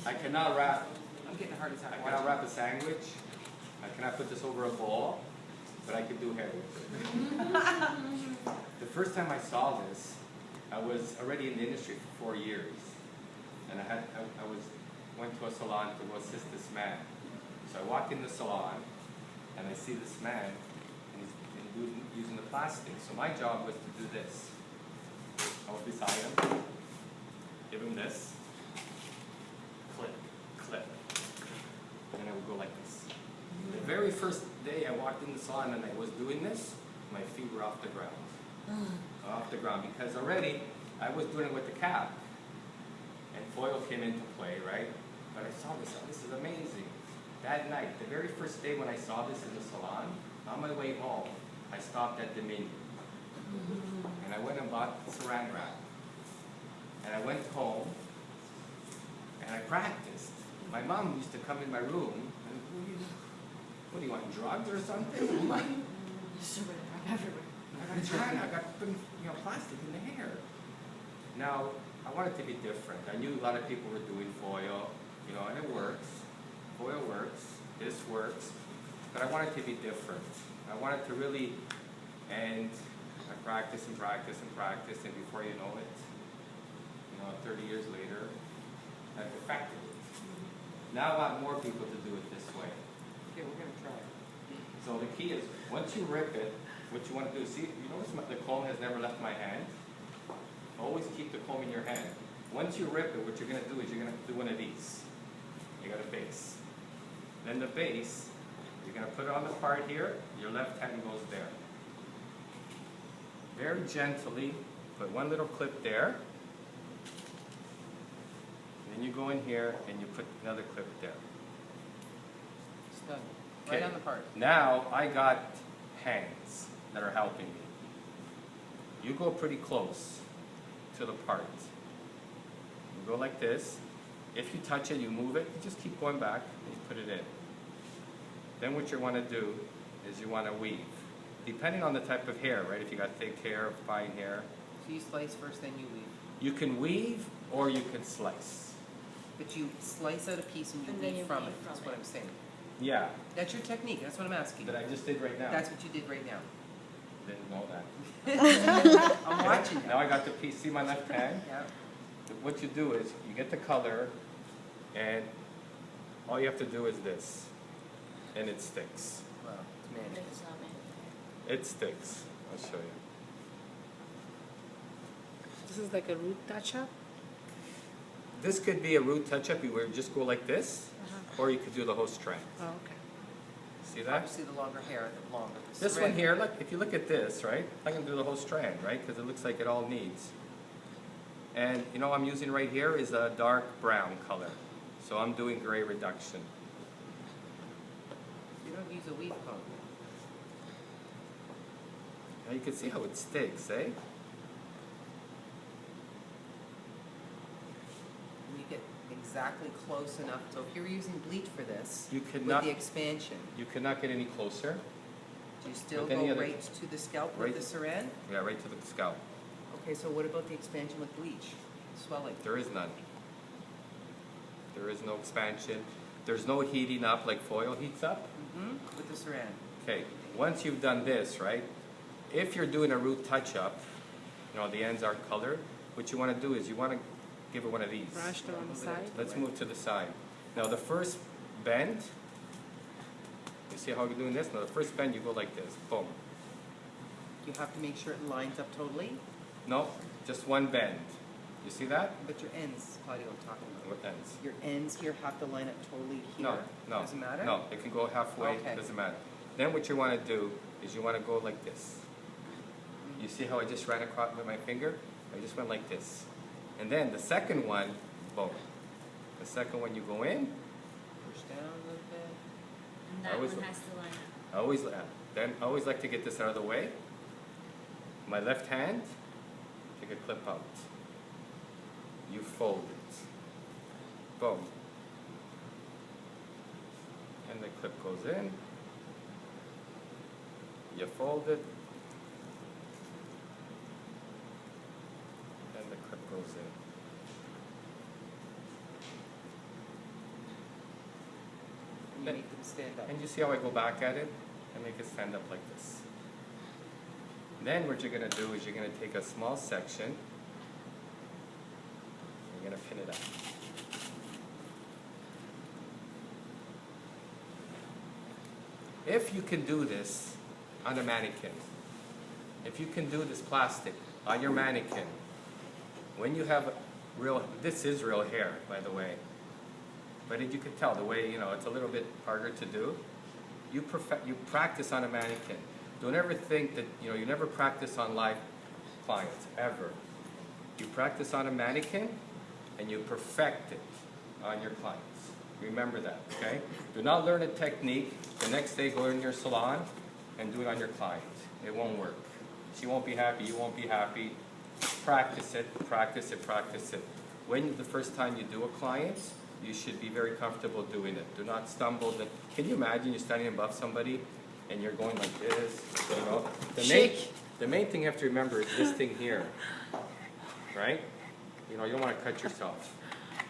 I cannot wrap. I'm getting a heart attack. I cannot wrap a sandwich. I cannot put this over a bowl, but I could do hair with it. The first time I saw this, I was already in the industry for 4 years, and I went to a salon to go assist this man. So I walk in the salon, and I see this man, and he's using the plastic. So my job was to do this. I was beside him, give him this, clip, clip, and I would go like this. The very first day I walked in the salon and I was doing this, my feet were off the ground. Off the ground, because already I was doing it with the cap, and foil came into play, right? But I saw this, this is amazing. That night, the very first day when I saw this in the salon, on my way home, I stopped at Dominion. And I went and bought Saran Wrap. And I went home, and I practiced. My mom used to come in my room, and what do you want, drugs or something? I got plastic in the hair. Now, I wanted to be different. I knew a lot of people were doing foil, and it works. Foil works, this works, but I wanted to be different. I wanted to really, and I practice and practice and practice, and before you know it, 30 years later, I've perfected it. Now I want more people to do it this way. Okay, we're going to try. So the key is, once you rip it, what you want to do is, see, you notice the comb has never left my hand? Always keep the comb in your hand. Once you rip it, what you're going to do is you're going to do one of these. You got a base. Then the base, you're going to put it on the part here, your left hand goes there. Very gently, put one little clip there. Then you go in here and you put another clip there. It's done. Right on the part. Now I got hands that are helping me. You go pretty close to the part. You go like this. If you touch it, you move it, you just keep going back and you put it in. Then what you want to do is you want to weave. Depending on the type of hair, right? If you got thick hair, fine hair. So you slice first, then you weave. You can weave or you can slice. But you slice out a piece and you weave from it. That's what I'm saying. Yeah. That's your technique. That's what I'm asking. That I just did right now. That's what you did right now. Didn't know that. I'm watching you. Now I got the piece. See my left hand? Yeah. What you do is you get the color, and all you have to do is this, and it sticks. Wow, it's magic. It sticks. I'll show you. This is like a root touch-up? This could be a root touch-up where you just go like this, or you could do the whole strand. Oh, okay. See that? Obviously, the longer hair, the longer. This one here, look, if you look at this, right, I can do the whole strand, right, because it looks like it all needs. And I'm using right here is a dark brown color. So I'm doing gray reduction. You don't use a weave comb. Now you can see how it sticks, eh? And you get exactly close enough. So if you're using bleach for this, You with cannot, the expansion, you cannot get any closer. do you still With any go other- right to the scalp right- with the saran? Yeah, right to the scalp. Okay, so what about the expansion with bleach? Swelling. There is none. There is no expansion. There's no heating up like foil heats up. With the saran. Okay, once you've done this, right, if you're doing a root touch-up, the ends aren't colored, what you want to do is you want to give it one of these. Brush them on the side? Let's move to the side. Now the first bend, you see how you're doing this? Now the first bend you go like this, boom. You have to make sure it lines up totally. No, just one bend. You see that? But your ends, Claudio, I'm talking about. What ends? Your ends here have to line up totally here. No. Doesn't matter? No, it can go halfway, Okay. doesn't matter. Then what you want to do is you want to go like this. You see how I just ran across with my finger? I just went like this. And then the second one, boom. The second one you go in. Push down a little bit. And that Always one look. has to line up. I always like to get this out of the way. My left hand, take a clip out. You fold it. Boom. And the clip goes in. You fold it. And the clip goes in. you make them stand up. And you see how I go back at it and make it stand up like this. Then what you're going to do is you're going to take a small section. You're going to pin it up. If you can do this on a mannequin, if you can do this plastic on your mannequin, when you have real, this is real hair, by the way, but you can tell the way, you know, it's a little bit harder to do. You practice on a mannequin. Don't ever think that, you know, you never practice on live clients, ever. You practice on a mannequin and you perfect it on your clients. Remember that, okay? Do not learn a technique, the next day go in your salon and do it on your client. It won't work. She won't be happy, you won't be happy. Practice it, practice it, practice it. When the first time you do a client, you should be very comfortable doing it. Do not stumble. Can you imagine you're standing above somebody and you're going like this, you know? The main thing you have to remember is this thing here, right? You know, you don't want to cut yourself.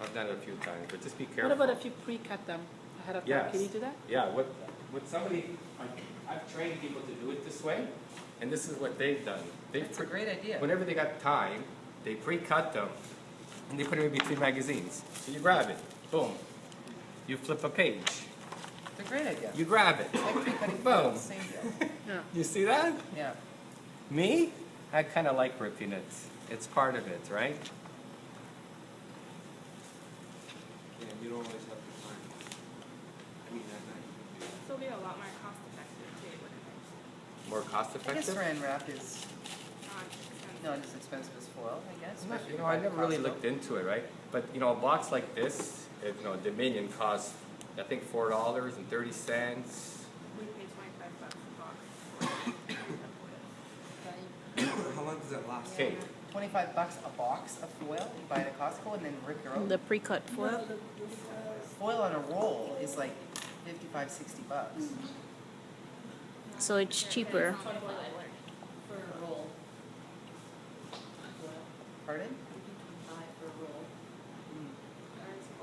I've done it a few times, but just be careful. What about if you pre-cut them ahead of time? Yes. Can you do that? Yeah, what somebody, I've trained people to do it this way, and this is what they've done. It's a great idea. Whenever they got time, they pre-cut them, and they put them in between magazines. So you grab it, boom. You flip a page. It's a great idea. You grab it, Like pre-cutting boom. photos, same deal. Yeah. You see that? Yeah. Me? I kind of like ripping it. It's part of it, right? Yeah, you don't always have to find. I mean, that night you can do that. This will be a lot more cost effective too, wouldn't it? More cost I guess effective? Saran Wrap is Expensive. not as expensive as foil, I guess. I'm not- especially You if know, I buy never at really Costco. looked into it, right? But, you know, a box like this, you know, Dominion costs, I think, $4.30. We pay $25 a box. How long does that last? Okay, $25 a box of foil you buy at Costco and then rip your own. The pre-cut foil? Foil on a roll is like $55-$60. So it's cheaper. For a roll. Pardon? Buy for a roll.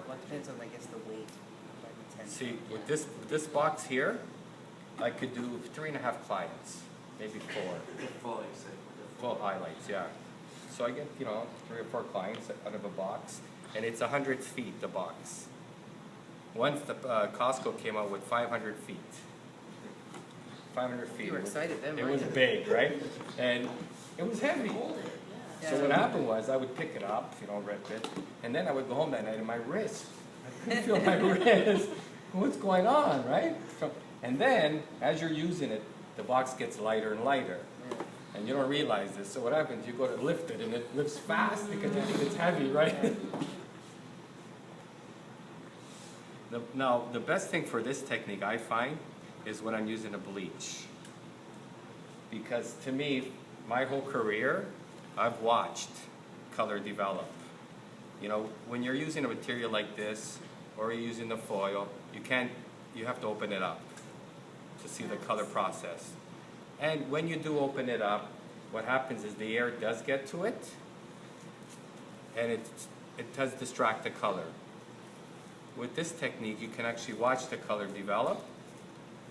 Well, it depends on, I guess, the weight. Like the 10 see, with this box here, I could do 3.5 clients, maybe 4. The fall, you said. Full highlights, yeah. So I get, you know, 3 or 4 clients out of a box, and it's 100 feet, the box. Once the Costco came out with 500 feet. 500 feet. You were excited then, It weren't was you? big, right? And it was heavy. Hold it, yeah. So what happened was I would pick it up, you know, rip it, and then I would go home that night and my wrist, I couldn't feel my wrist. What's going on, right? And then, as you're using it, the box gets lighter and lighter. And you don't realize this. So what happens, you go to lift it and it lifts fast because you think it's heavy, right? Now, the best thing for this technique, I find, is when I'm using a bleach. Because to me, my whole career, I've watched color develop. You know, when you're using a material like this, or you're using the foil, you have to open it up to see the color process. And when you do open it up, what happens is the air does get to it, and it does distract the color. With this technique, you can actually watch the color develop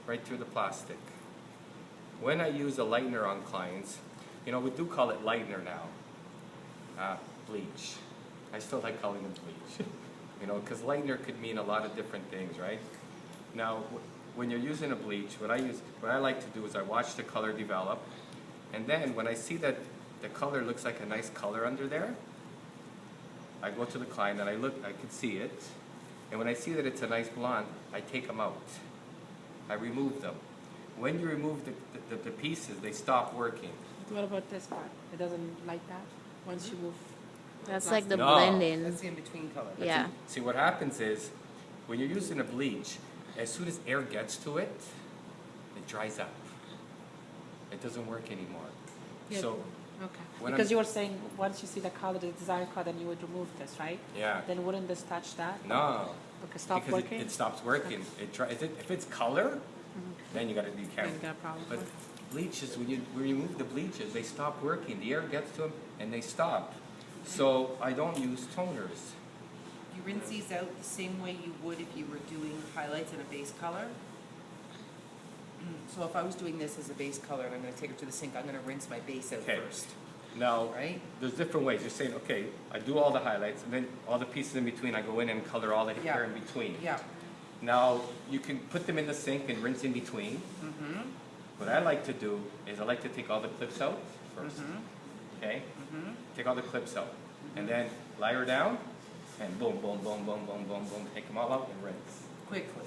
right through the plastic. When I use a lightener on clients, you know, we do call it lightener now, bleach. I still like calling it bleach, you know, because lightener could mean a lot of different things, right? Now, when you're using a bleach, what I like to do is I watch the color develop, and then when I see that the color looks like a nice color under there, I go to the client and I can see it, and when I see that it's a nice blonde, I take them out. I remove them. When you remove the pieces, they stop working. What about this part? It doesn't like that once you move? That's like the No. blending. That's the in-between color. Yeah. See, what happens is, when you're using a bleach, as soon as air gets to it, it dries up. It doesn't work anymore. Yeah. So, Okay. When Because I'm- you were saying once you see the color, the desired color, then you would remove this, right? yeah. Then wouldn't this touch that? No. Okay, stop Because working? it stops working. If it's color, then you Then can't. you got a problem. But bleaches, when you remove the bleaches, they stop working. The air gets to them and they stop. So I don't use toners. You rinse these out the same way you would if you were doing highlights in a base color. So if I was doing this as a base color and I'm gonna take it to the sink, I'm gonna rinse my base out Okay. first, Now, right? there's different ways. You're saying, okay, I do all the highlights, and then all the pieces in between, I go in and color all the hair in between. Yeah. Now, you can put them in the sink and rinse in between. Mm-hmm. What I like to do is I like to take all the clips out first. Okay? Mm-hmm. Take all the clips out. And then lie her down, and boom, boom, boom, boom, boom, boom, boom. Take them all out and rinse. Quickly.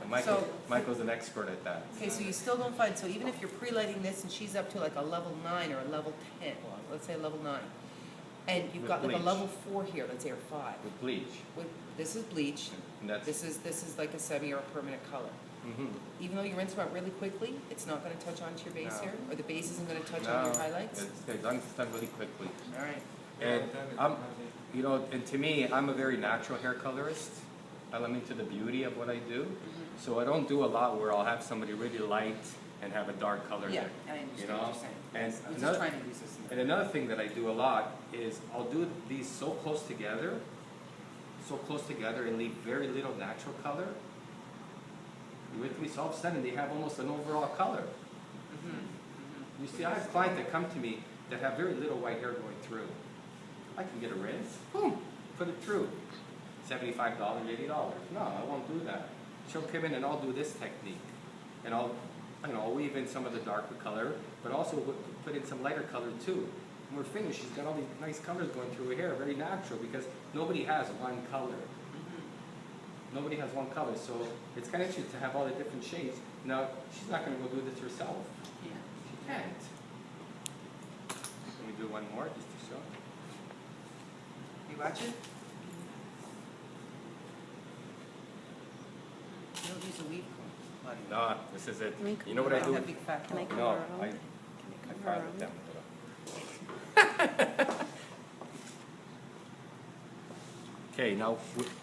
And So- Michael's an expert at that. Okay, so you still don't find, so even if you're pre-lighting this and she's up to like a level 9 or a level 10, well, let's say a level 9, and you've With got like a bleach. level 4 here, let's say, or 5. With bleach. This is bleach, And that's, this is like a semi or a permanent color. mhm. Even though you rinse them out really quickly, it's not gonna touch onto your base No. here, or the base isn't gonna touch on your No, highlights? it's done really quickly. All right. And you know, and to me, I'm a very natural hair colorist. I'm into the beauty of what I do. So I don't do a lot where I'll have somebody really light and have a dark color Yeah, there. I understand You know? what you're saying. And I'm just another, trying to use this. and another thing that I do a lot is I'll do these so close together and leave very little natural color. You with me? So all of a sudden they have almost an overall color. You see, I have clients that come to me that have very little white hair going through. I can get a rinse, boom, put it through. $75, $80. No, I won't do that. She'll come in and I'll do this technique. And I'll weave in some of the darker color, but also put in some lighter color too. When we're finished, she's got all these nice colors going through her hair, very natural, because nobody has one color. Nobody has one color, so it's kind of interesting to have all the different shades. Now, she's not going to go do this herself. Yeah. She can't. Let me do one more just to show. You watching? You don't use a weave comb. No, this is it. Can we You know what I don't do? have big fat Can I comb. come No, around? I Can I come filed around? it down a little. Okay, now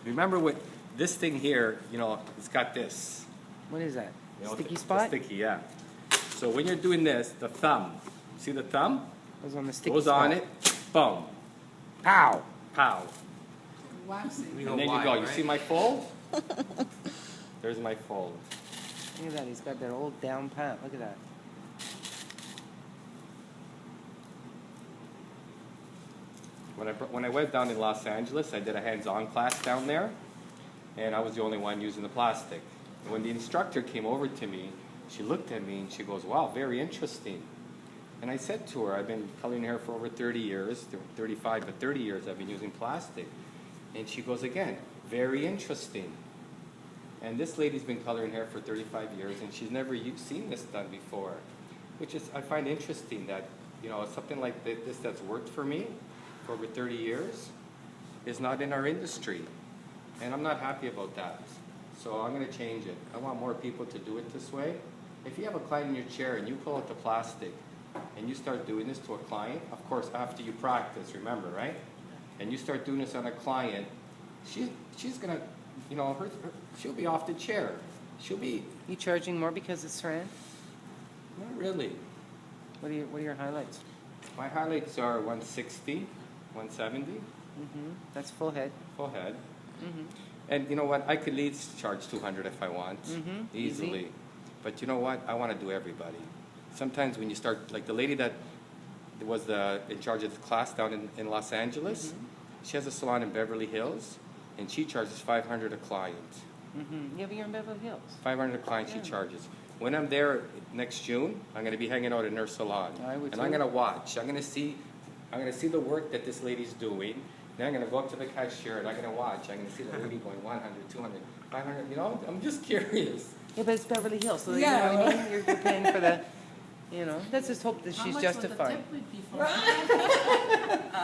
remember what this thing here, you know, it's got this. What is that? You know, Sticky the spot? sticky, yeah. So when you're doing this, the thumb, see the thumb? Goes on the sticky Goes spot. on it, boom, Pow! pow. Waxing. We And know there you why, go. You right? see my fold? There's my fold. Look at that, he's got that old down pat. Look at that. When I went down in Los Angeles, I did a hands-on class down there, and I was the only one using the plastic. And when the instructor came over to me, she looked at me and she goes, "Wow, very interesting." And I said to her, "I've been coloring hair for over 30 years, 35, but 30 years I've been using plastic." And she goes again, "Very interesting." And this lady's been coloring hair for 35 years, and she's never seen this done before, which is, I find interesting that, you know, something like this that's worked for me for over 30 years is not in our industry. And I'm not happy about that. So I'm going to change it. I want more people to do it this way. If you have a client in your chair and you pull out the plastic and you start doing this to a client, of course, after you practice, remember, right? And you start doing this on a client, she's going to, you know, she'll be off the chair. She'll be, You charging more because it's Saran? not really. What are your highlights? My highlights are 160, 170, That's full head. full head. Mm-hmm. And you know what? I could at least charge 200 if I want, easily. Easy. But you know what? I want to do everybody. Sometimes when you start, like the lady that was in charge of the class down in Los Angeles, she has a salon in Beverly Hills, and she charges 500 a client. Yeah, but you're in Beverly Hills. 500 a client she Yeah. charges. When I'm there next June, I'm going to be hanging out in her salon, I would and I'm too. going to watch. I'm going to see the work that this lady's doing. Then I'm going to go up to the cashier and I'm going to watch. I'm going to see the lady going 100, 200, 500. You know, I'm just curious. Yeah, but it's Beverly Hills, so Yeah, you know what I mean? You're paying for the, you know, let's just hope that she's justified.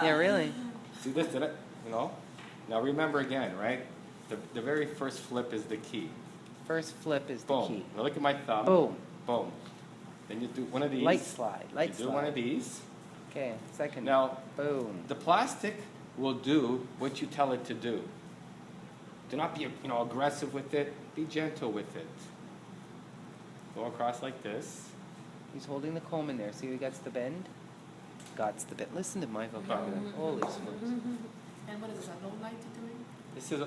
Yeah, really. See this, did it? You know? Now remember again, right? The very first flip is the key. First flip is the Boom. key. Now look at my thumb. Boom. Boom. Then you do one of these. Light slide, light You do one of slide. these. Okay, second. Now, Boom. the plastic will do what you tell it to do. Do not be, you know, aggressive with it. Be gentle with it. Go across like this. He's holding the comb in there. See, he gets the bend? Got's the bend. Listen to my vocabulary. Holy smokes. And what is this, a low light you're doing? This is